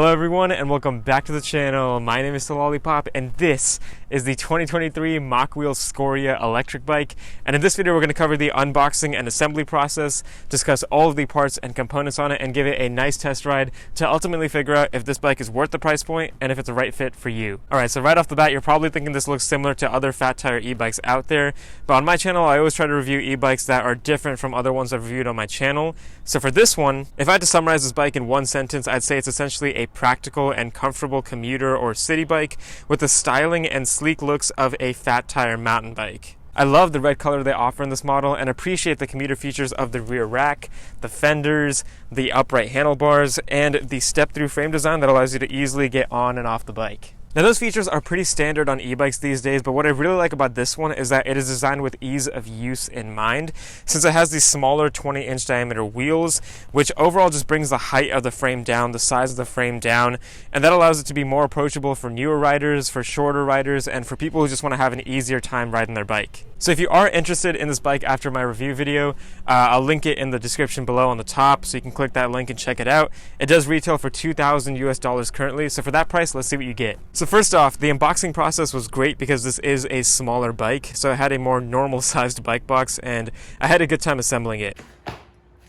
Hello everyone and welcome back to the channel. My name is Lollipop and this is the 2023 Mokwheel Scoria electric bike. And in this video we're going to cover the unboxing and assembly process, discuss all of the parts and components on it, and give it a nice test ride to ultimately figure out if this bike is worth the price point and if it's a right fit for you. Alright, so right off the bat you're probably thinking this looks similar to other fat tire e-bikes out there, but on my channel I always try to review e-bikes that are different from other ones I've reviewed on my channel. So for this one, if I had to summarize this bike in one sentence, I'd say it's essentially a practical and comfortable commuter or city bike with the styling and sleek looks of a fat tire mountain bike. I love the red color they offer in this model and appreciate the commuter features of the rear rack, the fenders, the upright handlebars, and the step-through frame design that allows you to easily get on and off the bike. Now those features are pretty standard on e-bikes these days, but what I really like about this one is that it is designed with ease of use in mind, since it has these smaller 20-inch diameter wheels, which overall just brings the height of the frame down, the size of the frame down, and that allows it to be more approachable for newer riders, for shorter riders, and for people who just want to have an easier time riding their bike. So if you are interested in this bike after my review video, I'll link it in the description below on the top, so you can click that link and check it out. It does retail for $2,000 US currently, so for that price, let's see what you get. So first off, the unboxing process was great because this is a smaller bike, so it had a more normal sized bike box, and I had a good time assembling it.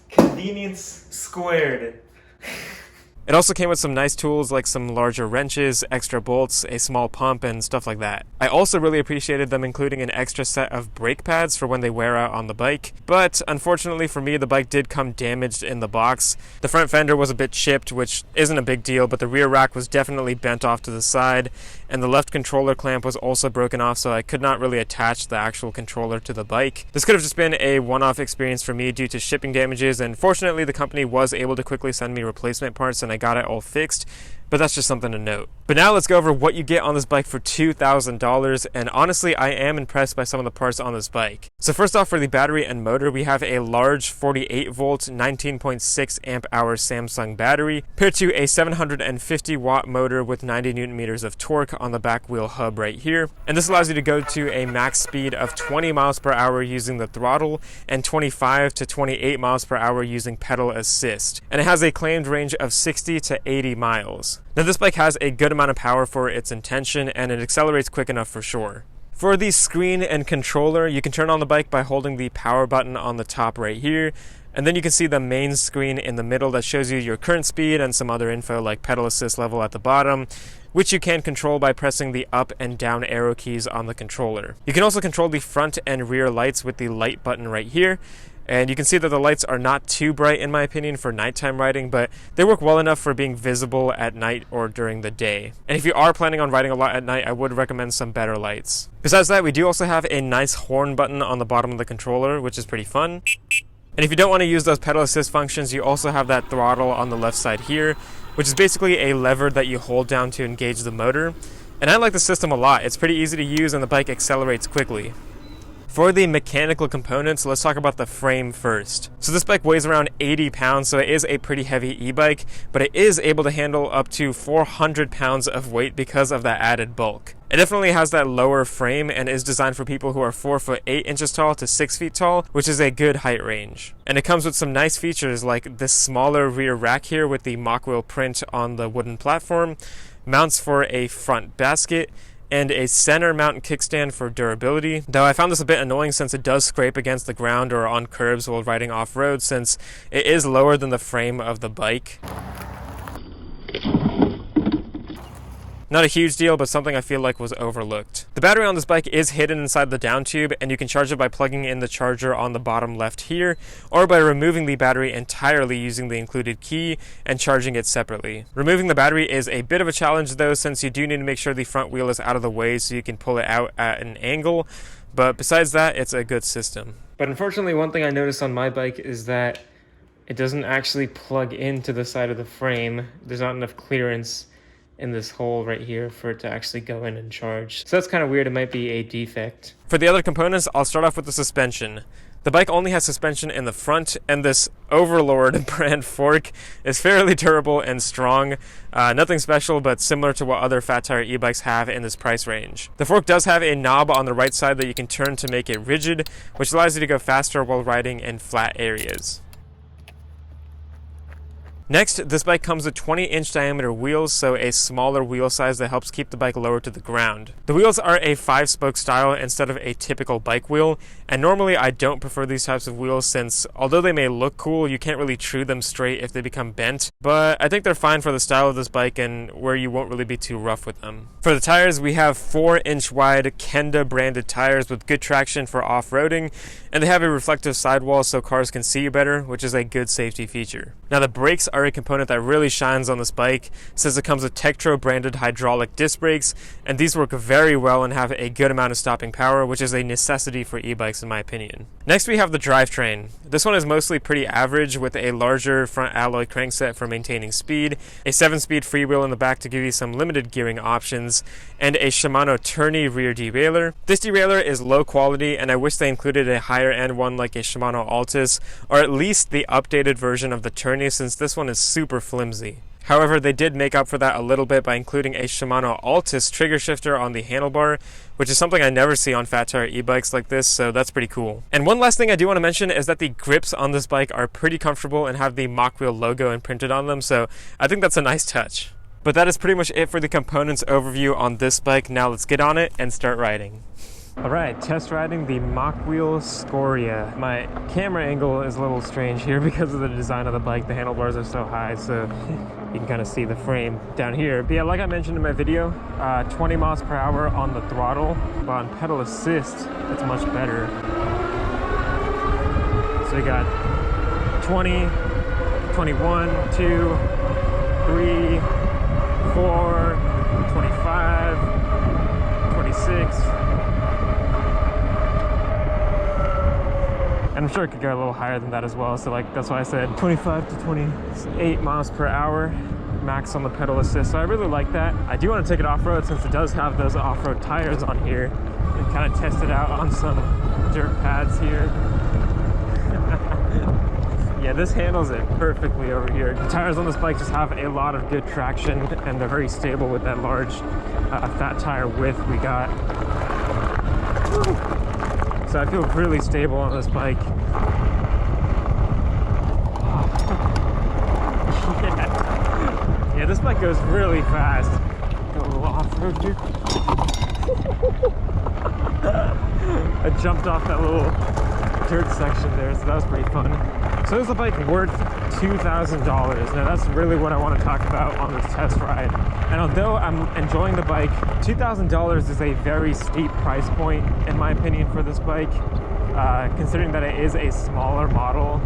Convenience squared. It also came with some nice tools like some larger wrenches, extra bolts, a small pump, and stuff like that. I also really appreciated them including an extra set of brake pads for when they wear out on the bike, but unfortunately for me the bike did come damaged in the box. The front fender was a bit chipped, which isn't a big deal, but the rear rack was definitely bent off to the side, and the left controller clamp was also broken off, so I could not really attach the actual controller to the bike. This could have just been a one-off experience for me due to shipping damages, and fortunately the company was able to quickly send me replacement parts and I got it all fixed, but that's just something to note. But now let's go over what you get on this bike for $2,000, and honestly I am impressed by some of the parts on this bike. So first off, for the battery and motor, we have a large 48 volt 19.6 amp hour Samsung battery paired to a 750 watt motor with 90 newton meters of torque on the back wheel hub right here, and this allows you to go to a max speed of 20 miles per hour using the throttle and 25 to 28 miles per hour using pedal assist, and it has a claimed range of 60 to 80 miles. Now this bike has a good amount of power for its intention, and it accelerates quick enough for sure. For the screen and controller, you can turn on the bike by holding the power button on the top right here, and then you can see the main screen in the middle that shows you your current speed and some other info like pedal assist level at the bottom, which you can control by pressing the up and down arrow keys on the controller. You can also control the front and rear lights with the light button right here. And you can see that the lights are not too bright in my opinion for nighttime riding, but they work well enough for being visible at night or during the day. And if you are planning on riding a lot at night, I would recommend some better lights. Besides that, we do also have a nice horn button on the bottom of the controller, which is pretty fun. And if you don't want to use those pedal assist functions, you also have that throttle on the left side here, which is basically a lever that you hold down to engage the motor. And I like the system a lot. It's pretty easy to use and the bike accelerates quickly. For the mechanical components, let's talk about the frame first. So this bike weighs around 80 pounds, so it is a pretty heavy e-bike, but it is able to handle up to 400 pounds of weight because of that added bulk. It definitely has that lower frame and is designed for people who are 4 foot 8 inches tall to 6 feet tall, which is a good height range. And it comes with some nice features like this smaller rear rack here with the Mokwheel print on the wooden platform, mounts for a front basket, and a center mount kickstand for durability, though I found this a bit annoying since it does scrape against the ground or on curbs while riding off-road, since it is lower than the frame of the bike. Not a huge deal, but something I feel like was overlooked. The battery on this bike is hidden inside the down tube, and you can charge it by plugging in the charger on the bottom left here, or by removing the battery entirely using the included key and charging it separately. Removing the battery is a bit of a challenge though, since you do need to make sure the front wheel is out of the way so you can pull it out at an angle, but besides that, it's a good system. But unfortunately, one thing I noticed on my bike is that it doesn't actually plug into the side of the frame. There's not enough clearance in this hole right here for it to actually go in and charge. So that's kind of weird. It might be a defect. For the other components, I'll start off with the suspension. The bike only has suspension in the front, and this Overlord brand fork is fairly durable and strong. Nothing special, but similar to what other fat tire e-bikes have in this price range. The fork does have a knob on the right side that you can turn to make it rigid, which allows you to go faster while riding in flat areas. Next, this bike comes with 20-inch diameter wheels, so a smaller wheel size that helps keep the bike lower to the ground. The wheels are a 5-spoke style instead of a typical bike wheel, and normally I don't prefer these types of wheels since although they may look cool, you can't really true them straight if they become bent, but I think they're fine for the style of this bike and where you won't really be too rough with them. For the tires, we have 4-inch wide Kenda branded tires with good traction for off-roading, and they have a reflective sidewall so cars can see you better, which is a good safety feature. Now the brakes are a component that really shines on this bike since it comes with Tektro branded hydraulic disc brakes, and these work very well and have a good amount of stopping power, which is a necessity for e-bikes in my opinion. Next we have the drivetrain. This one is mostly pretty average with a larger front alloy crankset for maintaining speed, a 7-speed freewheel in the back to give you some limited gearing options, and a Shimano Tourney rear derailleur. This derailleur is low quality and I wish they included a higher end one like a Shimano Altus, or at least the updated version of the Tourney since this one is super flimsy. However, they did make up for that a little bit by including a Shimano Altus trigger shifter on the handlebar, which is something I never see on fat tire e-bikes like this, so that's pretty cool. And one last thing I do want to mention is that the grips on this bike are pretty comfortable and have the Mokwheel logo imprinted on them, so I think that's a nice touch. But that is pretty much it for the components overview on this bike. Now let's get on it and start riding. Alright, test riding the Mokwheel Scoria. My camera angle is a little strange here because of the design of the bike. The handlebars are so high, so you can kind of see the frame down here. But yeah, like I mentioned in my video, 20 miles per hour on the throttle, but on pedal assist, it's much better. So you got 20, 21, 2, 3, 4, 25, 26, and I'm sure it could go a little higher than that as well, so like that's why I said 25 to 28 miles per hour max on the pedal assist. So I really like that. I do want to take it off-road since it does have those off-road tires on here and kind of test it out on some dirt pads here. Yeah, this handles it perfectly over here. The tires on this bike just have a lot of good traction and they're very stable with that large fat tire width we got. So I feel really stable on this bike. Yeah, this bike goes really fast. Go a little off-road here. I jumped off that little dirt section there, so that was pretty fun. So is the bike worth $2,000? Now that's really what I want to talk about on this test ride. And although I'm enjoying the bike, $2,000 is a very steep price point in my opinion for this bike, considering that it is a smaller model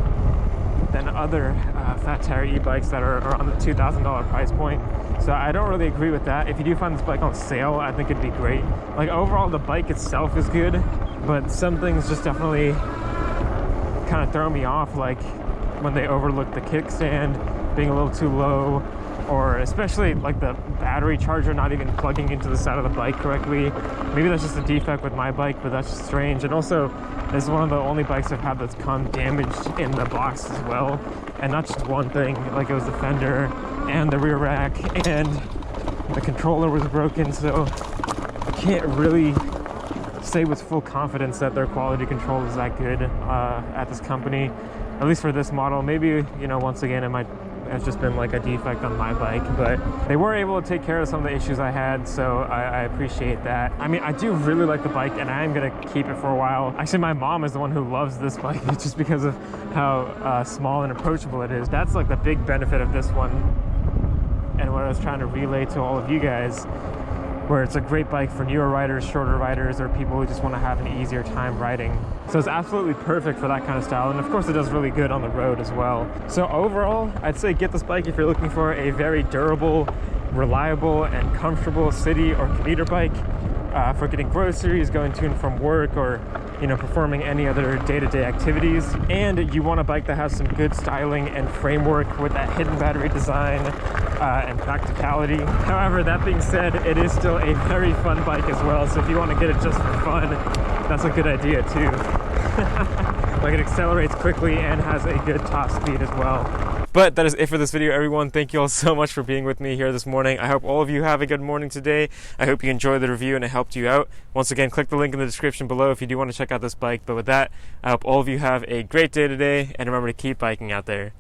than other fat tire e-bikes that are on the $2,000 price point. So I don't really agree with that. If you do find this bike on sale, I think it'd be great. Like overall, the bike itself is good, but some things just definitely kind of throw me off, like when they overlook the kickstand being a little too low, or especially like the battery charger not even plugging into the side of the bike correctly. Maybe that's just a defect with my bike, but that's just strange. And also, this is one of the only bikes I've had that's come damaged in the box as well, and not just one thing, like it was the fender and the rear rack and the controller was broken, so I can't really say with full confidence that their quality control is that good at this company, at least for this model. Maybe, you know, once again, it might have just been like a defect on my bike, but they were able to take care of some of the issues I had, so I appreciate that. I mean, I do really like the bike and I am gonna keep it for a while. Actually, my mom is the one who loves this bike just because of how small and approachable it is. That's like the big benefit of this one and what I was trying to relay to all of you guys, where it's a great bike for newer riders, shorter riders, or people who just want to have an easier time riding. So it's absolutely perfect for that kind of style, and of course it does really good on the road as well. So overall, I'd say get this bike if you're looking for a very durable, reliable, and comfortable city or commuter bike for getting groceries, going to and from work, or you know, performing any other day-to-day activities. And you want a bike that has some good styling and framework with that hidden battery design and practicality. However, that being said, it is still a very fun bike as well, so if you want to get it just for fun, that's a good idea too. Like, it accelerates quickly and has a good top speed as well. But that is it for this video, everyone. Thank you all so much for being with me here this morning. I hope all of you have a good morning today. I hope you enjoyed the review and it helped you out. Once again, click the link in the description below if you do want to check out this bike. But with that, I hope all of you have a great day today, and remember to keep biking out there.